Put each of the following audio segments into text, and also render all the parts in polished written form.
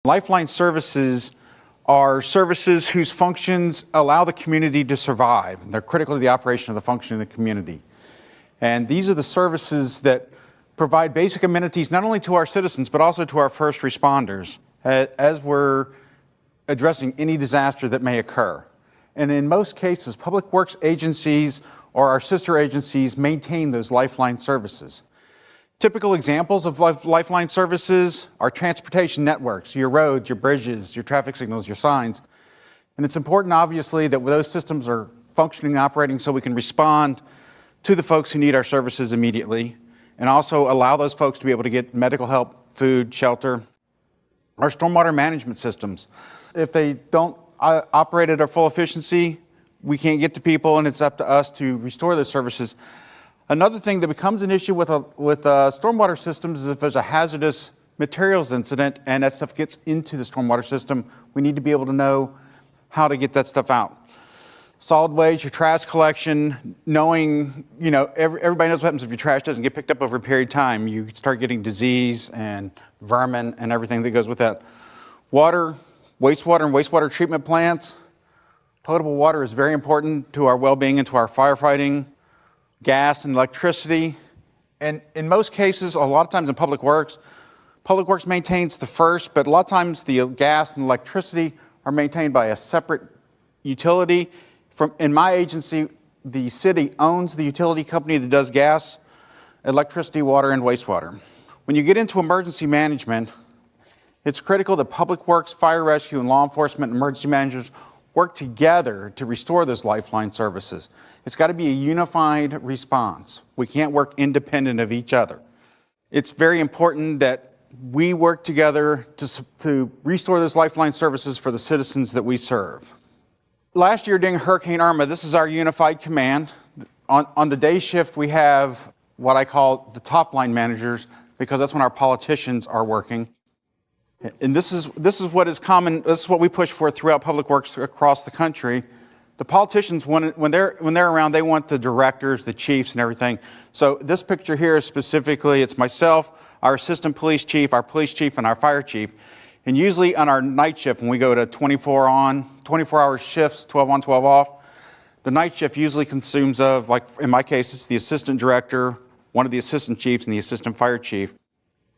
Lifeline services are services whose functions allow the community to survive. They're critical to the operation of the function of the community. And these are the services that provide basic amenities not only to our citizens, but also to our first responders as we're addressing any disaster that may occur. And in most cases, public works agencies or our sister agencies maintain those lifeline services. Typical examples of lifeline services are transportation networks, your roads, your bridges, your traffic signals, your signs. And it's important, obviously, that those systems are functioning and operating so we can respond to the folks who need our services immediately, and also allow those folks to be able to get medical help, food, shelter. Our stormwater management systems, if they don't operate at our full efficiency, we can't get to people, and it's up to us to restore those services. Another thing that becomes an issue with stormwater systems is if there's a hazardous materials incident and that stuff gets into the stormwater system, we need to be able to know how to get that stuff out. Solid waste, your trash collection, knowing, everybody knows what happens if your trash doesn't get picked up over a period of time. You start getting disease and vermin and everything that goes with that. Water, wastewater and wastewater treatment plants. Potable water is very important to our well-being and to our firefighting. Gas and electricity. And in most cases, a lot of times in Public Works maintains the first, but a lot of times the gas and electricity are maintained by a separate utility. In my agency, the city owns the utility company that does gas, electricity, water, and wastewater. When you get into emergency management, it's critical that Public Works, fire rescue, and law enforcement and emergency managers work together to restore those lifeline services. It's got to be a unified response. We can't work independent of each other. It's very important that we work together to restore those lifeline services for the citizens that we serve. Last year during Hurricane Irma, this is our unified command. On the day shift, we have what I call the top line managers, because that's when our politicians are working. And this is what is common. This is what we push for throughout Public Works across the country. The politicians, when they're around, they want the directors, the chiefs, and everything. So this picture here is specifically, it's myself, our assistant police chief, our police chief, and our fire chief. And usually on our night shift, when we go to 24-hour shifts, 12 on, 12 off, the night shift usually consumes of, like in my case, it's the assistant director, one of the assistant chiefs, and the assistant fire chief.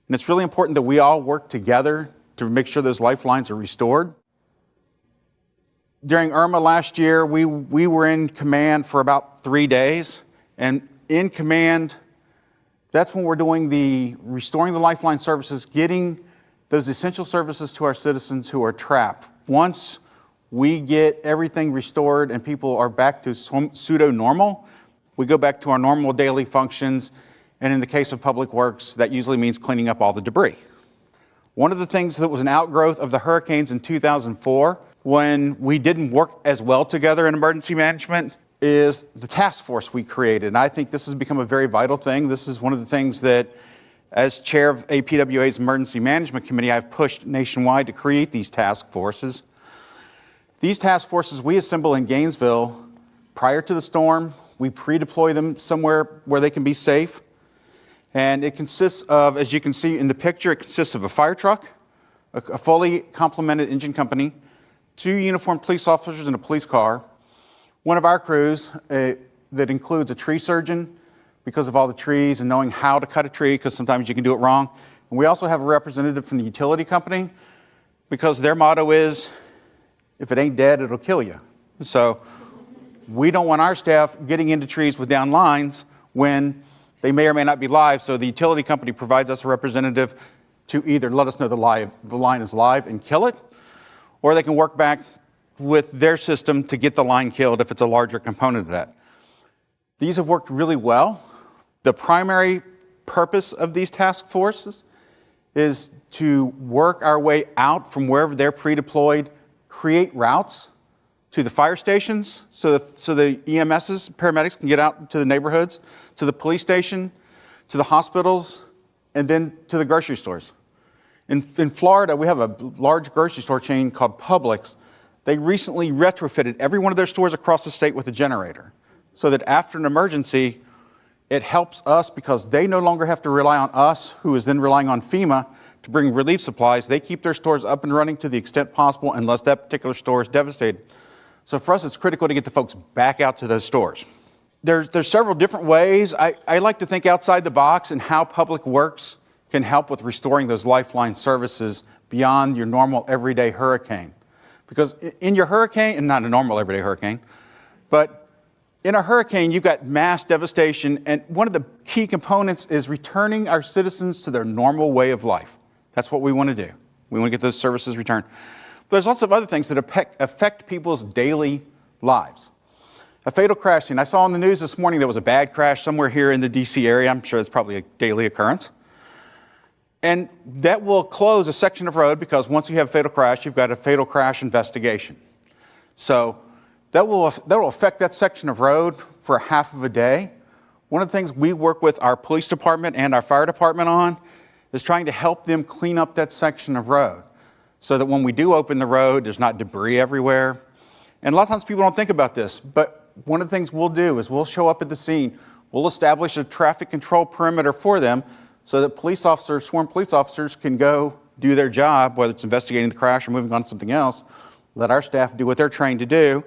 And it's really important that we all work together to make sure those lifelines are restored. During Irma last year, we were in command for about 3 days. And in command, that's when we're doing restoring the lifeline services, getting those essential services to our citizens who are trapped. Once we get everything restored and people are back to pseudo-normal, we go back to our normal daily functions. And in the case of Public Works, that usually means cleaning up all the debris. One of the things that was an outgrowth of the hurricanes in 2004, when we didn't work as well together in emergency management, is the task force we created. And I think this has become a very vital thing. This is one of the things that, as chair of APWA's Emergency Management Committee, I've pushed nationwide to create these task forces. These task forces we assemble in Gainesville prior to the storm. We pre-deploy them somewhere where they can be safe. And it consists of, as you can see in the picture, it consists of a fire truck, a fully complemented engine company, 2 uniformed police officers in a police car, one of our crews that includes a tree surgeon because of all the trees and knowing how to cut a tree, because sometimes you can do it wrong. And we also have a representative from the utility company because their motto is, if it ain't dead, it'll kill you. So we don't want our staff getting into trees with down lines when they may or may not be live. So the utility company provides us a representative to either let us know the line is live and kill it, or they can work back with their system to get the line killed if it's a larger component of that. These have worked really well. The primary purpose of these task forces is to work our way out from wherever they're pre-deployed, create routes to the fire stations so the EMSs, paramedics can get out to the neighborhoods, to the police station, to the hospitals, and then to the grocery stores. In Florida, we have a large grocery store chain called Publix. They recently retrofitted every one of their stores across the state with a generator so that after an emergency, it helps us because they no longer have to rely on us, who is then relying on FEMA, to bring relief supplies. They keep their stores up and running to the extent possible unless that particular store is devastated. So for us, it's critical to get the folks back out to those stores. There's several different ways. I like to think outside the box and how Public Works can help with restoring those lifeline services beyond your normal everyday hurricane. Because in your hurricane, and not a normal everyday hurricane, but in a hurricane, you've got mass devastation, and one of the key components is returning our citizens to their normal way of life. That's what we want to do. We want to get those services returned. But there's lots of other things that affect people's daily lives. A fatal crash scene. I saw on the news this morning there was a bad crash somewhere here in the D.C. area. I'm sure it's probably a daily occurrence. And that will close a section of road because once you have a fatal crash, you've got a fatal crash investigation. So that will affect that section of road for half of a day. One of the things we work with our police department and our fire department on is trying to help them clean up that section of road so that when we do open the road, there's not debris everywhere. And a lot of times people don't think about this, but one of the things we'll do is we'll show up at the scene, we'll establish a traffic control perimeter for them so that police officers, sworn police officers, can go do their job, whether it's investigating the crash or moving on to something else, let our staff do what they're trained to do.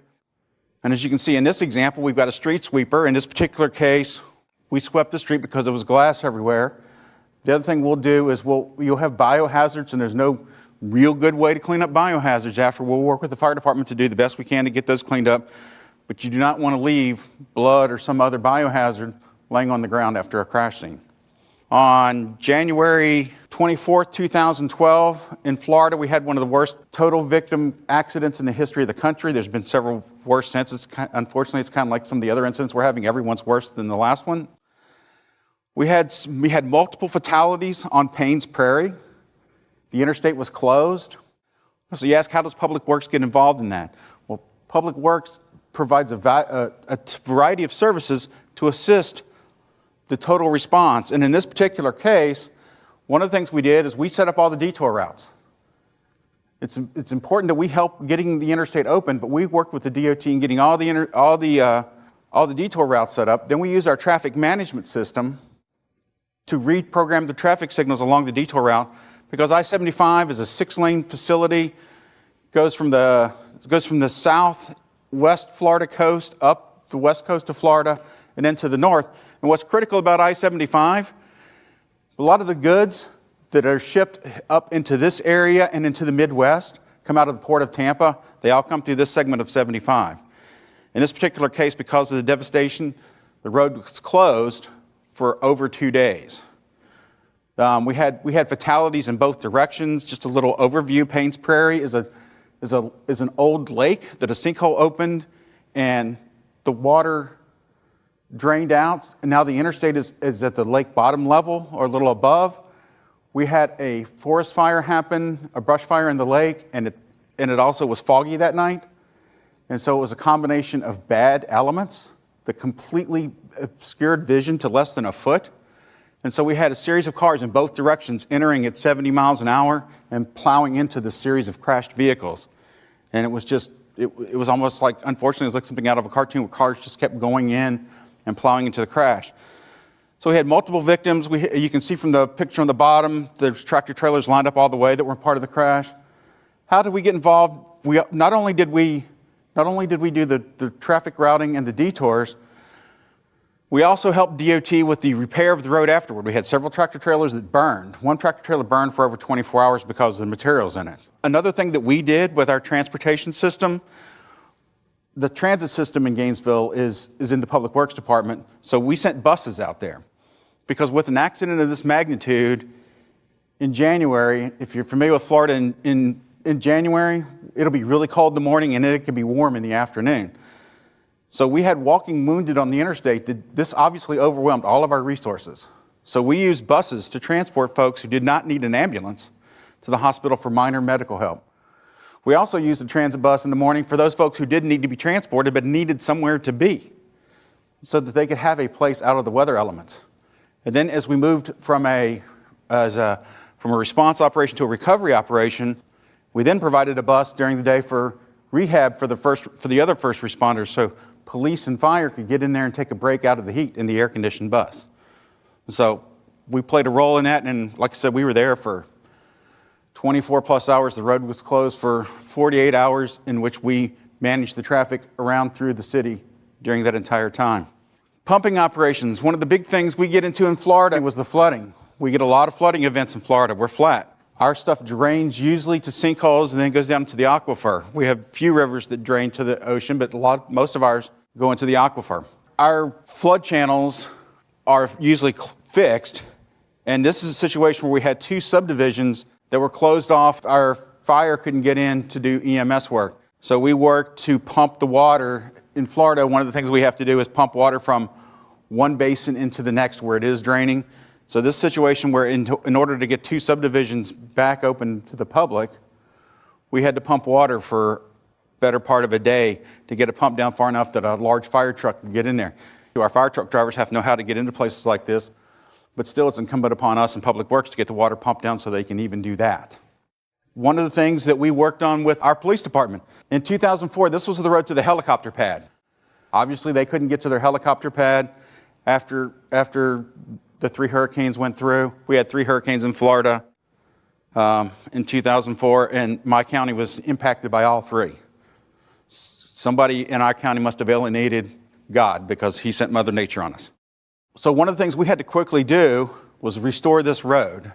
And as you can see in this example, we've got a street sweeper. In this particular case, we swept the street because there was glass everywhere. The other thing we'll do is you'll have biohazards, and there's no real good way to clean up biohazards after. We'll work with the fire department to do the best we can to get those cleaned up. But you do not want to leave blood or some other biohazard laying on the ground after a crash scene. On January 24th, 2012, in Florida, we had one of the worst total victim accidents in the history of the country. There's been several worse since. Unfortunately, it's kind of like some of the other incidents we're having. Everyone's worse than the last one. We had multiple fatalities on Paynes Prairie. The interstate was closed. So you ask, how does Public Works get involved in that? Well, Public Works provides a variety of services to assist the total response. And in this particular case, one of the things we did is we set up all the detour routes. It's important that we help getting the interstate open, but we worked with the DOT in getting all the detour routes set up. Then we use our traffic management system to reprogram the traffic signals along the detour route, because I-75 is a 6-lane facility, goes from the southwest Florida coast up the west coast of Florida and then to the north. And what's critical about I-75, a lot of the goods that are shipped up into this area and into the Midwest come out of the port of Tampa. They all come through this segment of 75. In this particular case, because of the devastation, the road was closed for over 2 days. We had fatalities in both directions. Just a little overview. Paynes Prairie is an old lake that a sinkhole opened and the water drained out, and now the interstate is at the lake bottom level or a little above. We had a forest fire happen, a brush fire in the lake, and it also was foggy that night. And so it was a combination of bad elements that completely obscured vision to less than a foot. And so we had a series of cars in both directions entering at 70 miles an hour and plowing into the series of crashed vehicles. And it was just, it was almost like, unfortunately, it was like something out of a cartoon where cars just kept going in and plowing into the crash. So we had multiple victims. You can see from the picture on the bottom, there's tractor trailers lined up all the way that were part of the crash. How did we get involved? Not only did we do the traffic routing and the detours, we also helped DOT with the repair of the road afterward. We had several tractor trailers that burned. One tractor trailer burned for over 24 hours because of the materials in it. Another thing that we did with our transportation system, the transit system in Gainesville is in the Public Works Department, so we sent buses out there. Because with an accident of this magnitude in January, if you're familiar with Florida in January, it'll be really cold in the morning and it can be warm in the afternoon. So we had walking wounded on the interstate. This obviously overwhelmed all of our resources. So we used buses to transport folks who did not need an ambulance to the hospital for minor medical help. We also used a transit bus in the morning for those folks who didn't need to be transported but needed somewhere to be so that they could have a place out of the weather elements. And then as we moved from a response operation to a recovery operation, we then provided a bus during the day for rehab for the other first responders, so police and fire could get in there and take a break out of the heat in the air-conditioned bus. So we played a role in that, and like I said, we were there for 24 plus hours. The road was closed for 48 hours, in which we managed the traffic around through the city during that entire time. Pumping operations. One of the big things we get into in Florida was the flooding. We get a lot of flooding events in Florida. We're flat. Our stuff drains usually to sinkholes and then goes down to the aquifer. We have few rivers that drain to the ocean, but most of ours go into the aquifer. Our flood channels are usually fixed, and this is a situation where we had 2 subdivisions that were closed off. Our fire couldn't get in to do EMS work. So we worked to pump the water. In Florida, one of the things we have to do is pump water from one basin into the next where it is draining. So this situation where in order to get 2 subdivisions back open to the public, we had to pump water for better part of a day to get it pumped down far enough that a large fire truck could get in there. Our fire truck drivers have to know how to get into places like this, but still it's incumbent upon us in Public Works to get the water pumped down so they can even do that. One of the things that we worked on with our police department, in 2004, this was the road to the helicopter pad. Obviously, they couldn't get to their helicopter pad after the 3 hurricanes went through. We had 3 hurricanes in Florida in 2004, and my county was impacted by all 3. Somebody in our county must have alienated God because he sent Mother Nature on us. So one of the things we had to quickly do was restore this road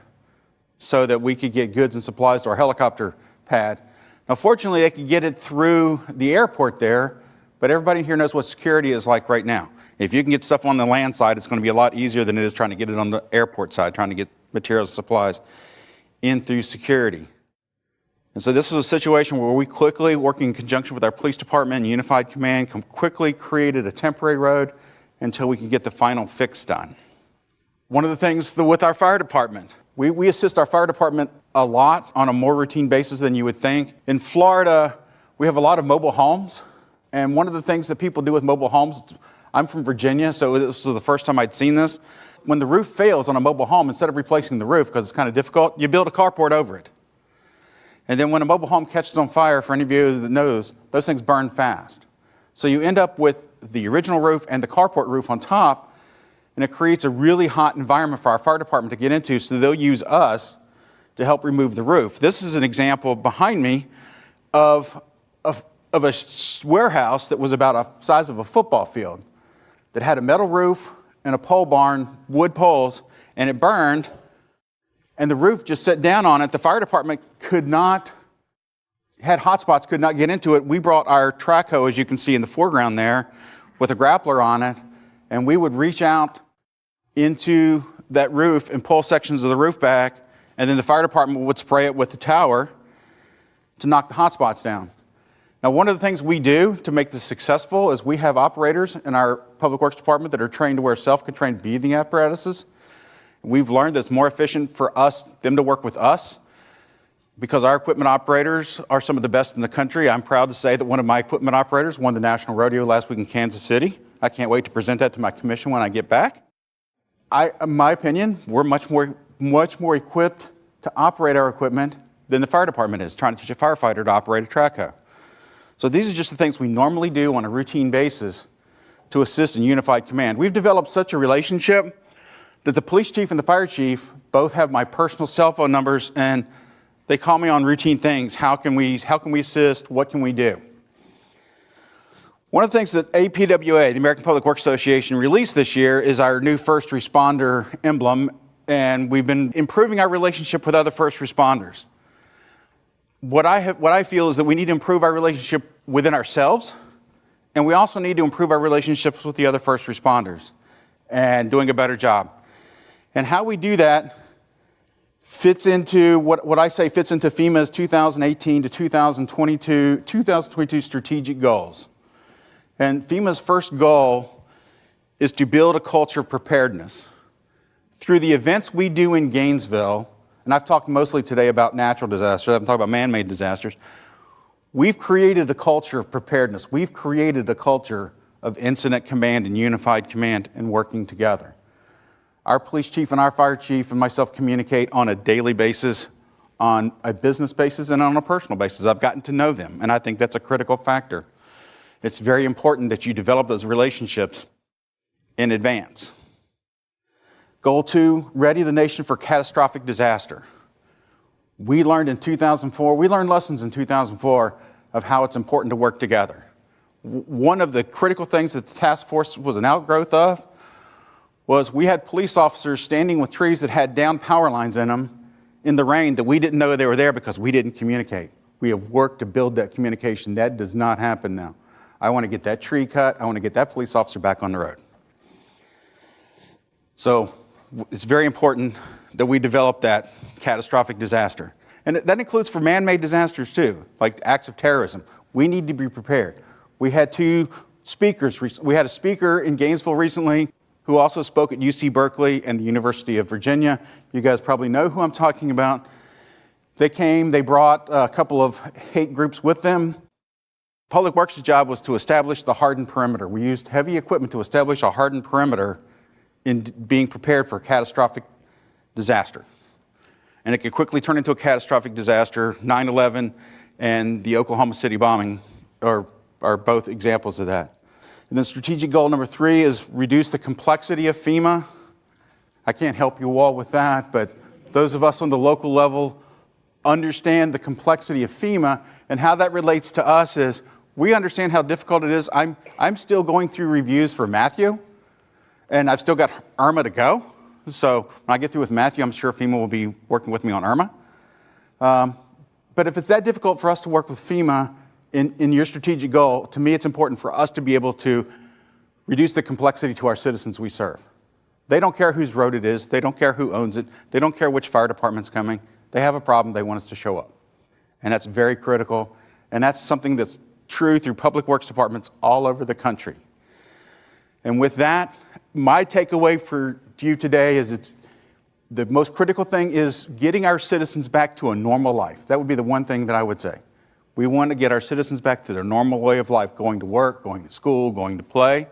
so that we could get goods and supplies to our helicopter pad. Now, fortunately, they could get it through the airport there, but everybody here knows what security is like right now. If you can get stuff on the land side, it's going to be a lot easier than it is trying to get it on the airport side, trying to get materials and supplies in through security. And so this was a situation where we quickly, working in conjunction with our police department and Unified Command, quickly created a temporary road until we could get the final fix done. One of the things with our fire department, we assist our fire department a lot on a more routine basis than you would think. In Florida, we have a lot of mobile homes. And one of the things that people do with mobile homes, I'm from Virginia, so this was the first time I'd seen this. When the roof fails on a mobile home, instead of replacing the roof, because it's kind of difficult, you build a carport over it. And then when a mobile home catches on fire, for any of you that knows, those things burn fast. So you end up with the original roof and the carport roof on top, and it creates a really hot environment for our fire department to get into, so they'll use us to help remove the roof. This is an example behind me of a warehouse that was about the size of a football field that had a metal roof and a pole barn, wood poles, and it burned, and the roof just set down on it. The fire department had hot spots, could not get into it. We brought our track hoe, as you can see in the foreground there, with a grappler on it, and we would reach out into that roof and pull sections of the roof back, and then the fire department would spray it with the tower to knock the hot spots down. Now, one of the things we do to make this successful is we have operators in our Public Works Department that are trained to wear self-contained breathing apparatuses. We've learned that it's more efficient for them to work with us because our equipment operators are some of the best in the country. I'm proud to say that one of my equipment operators won the National Rodeo last week in Kansas City. I can't wait to present that to my commission when I get back. In my opinion, we're much more equipped to operate our equipment than the fire department is, trying to teach a firefighter to operate a track hoe. So these are just the things we normally do on a routine basis to assist in Unified Command. We've developed such a relationship that the police chief and the fire chief both have my personal cell phone numbers, and they call me on routine things. How can we assist? What can we do? One of the things that APWA, the American Public Works Association, released this year is our new first responder emblem, and we've been improving our relationship with other first responders. What I feel is that we need to improve our relationship within ourselves, and we also need to improve our relationships with the other first responders and doing a better job. And how we do that fits into what I say fits into FEMA's 2018 to 2022 strategic goals. And FEMA's first goal is to build a culture of preparedness. Through the events we do in Gainesville, and I've talked mostly today about natural disasters, I haven't talked about man-made disasters, we've created a culture of preparedness. We've created a culture of incident command and unified command and working together. Our police chief and our fire chief and myself communicate on a daily basis, on a business basis, and on a personal basis. I've gotten to know them, and I think that's a critical factor. It's very important that you develop those relationships in advance. Goal 2, ready the nation for catastrophic disaster. We learned lessons in 2004 of how it's important to work together. One of the critical things that the task force was an outgrowth of was we had police officers standing with trees that had downed power lines in them in the rain that we didn't know they were there because we didn't communicate. We have worked to build that communication. That does not happen now. I want to get that tree cut. I want to get that police officer back on the road. So it's very important that we develop that catastrophic disaster. And that includes for man-made disasters too, like acts of terrorism. We need to be prepared. We had two speakers. We had a speaker in Gainesville recently who also spoke at UC Berkeley and the University of Virginia. You guys probably know who I'm talking about. They came, they brought a couple of hate groups with them. Public Works' job was to establish the hardened perimeter. We used heavy equipment to establish a hardened perimeter in being prepared for a catastrophic disaster. And it could quickly turn into a catastrophic disaster. 9/11 and the Oklahoma City bombing are both examples of that. And then strategic goal number 3 is reduce the complexity of FEMA. I can't help you all with that, but those of us on the local level understand the complexity of FEMA, and how that relates to us is we understand how difficult it is. I'm still going through reviews for Matthew, and I've still got Irma to go. So when I get through with Matthew, I'm sure FEMA will be working with me on Irma. But if it's that difficult for us to work with FEMA in your strategic goal, to me it's important for us to be able to reduce the complexity to our citizens we serve. They don't care whose road it is. They don't care who owns it. They don't care which fire department's coming. They have a problem. They want us to show up. And that's very critical. And that's something that's true through public works departments all over the country. And with that, my takeaway for you today is the most critical thing is getting our citizens back to a normal life. That would be the one thing that I would say. We want to get our citizens back to their normal way of life, going to work, going to school, going to play.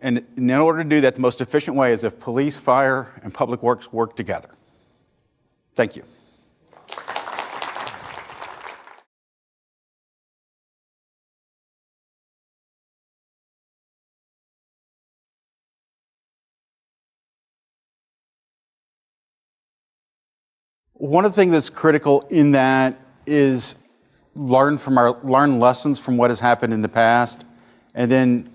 And in order to do that, the most efficient way is if police, fire, and public works work together. Thank you. One of the things that's critical in that is learn lessons from what has happened in the past. And then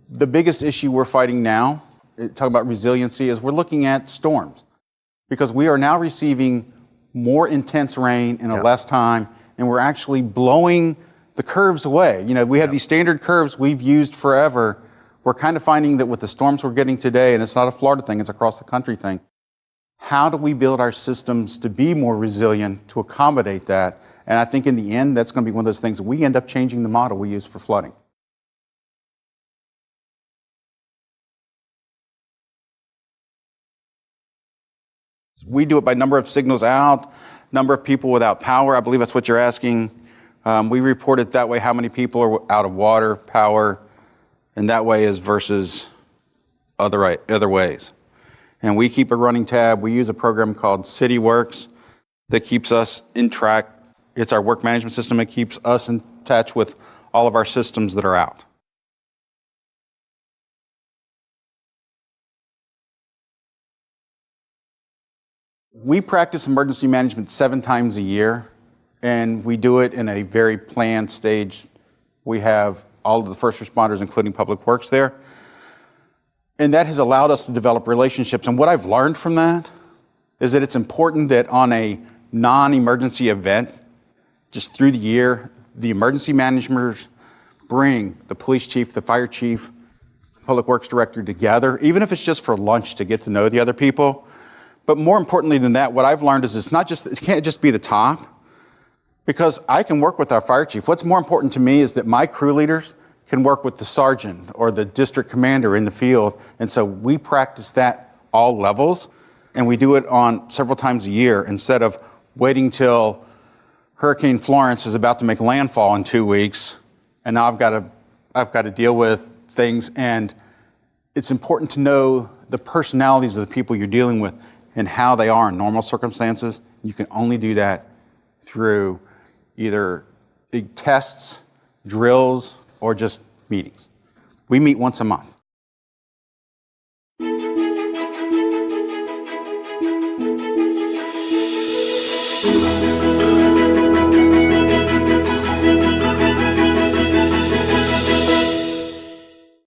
the biggest issue we're fighting now, talking about resiliency, is we're looking at storms. Because we are now receiving more intense rain in a less time, and we're actually blowing the curves away. You know, we have these standard curves we've used forever. We're kind of finding that with the storms we're getting today, and it's not a Florida thing, it's a across the country thing, how do we build our systems to be more resilient to accommodate that? And I think in the end, that's going to be one of those things that we end up changing the model we use for flooding. We do it by number of signals out, number of people without power. I believe that's what you're asking. We report it that way, how many people are out of water, power, and that way is versus other ways. And we keep a running tab. We use a program called CityWorks that keeps us in track. It's our work management system. It keeps us in touch with all of our systems that are out. We practice emergency management 7 times a year, and we do it in a very planned stage. We have all of the first responders, including public works there. And that has allowed us to develop relationships. And what I've learned from that is that it's important that on a non-emergency event, just through the year, the emergency managers bring the police chief, the fire chief, public works director together, even if it's just for lunch to get to know the other people. But more importantly than that, what I've learned is it can't just be the top, because I can work with our fire chief. What's more important to me is that my crew leaders can work with the sergeant or the district commander in the field. And so we practice that all levels, and we do it on several times a year instead of waiting till Hurricane Florence is about to make landfall in 2 weeks, and now I've got to deal with things. And it's important to know the personalities of the people you're dealing with and how they are in normal circumstances. You can only do that through either big tests, drills, or just meetings. We meet once a month.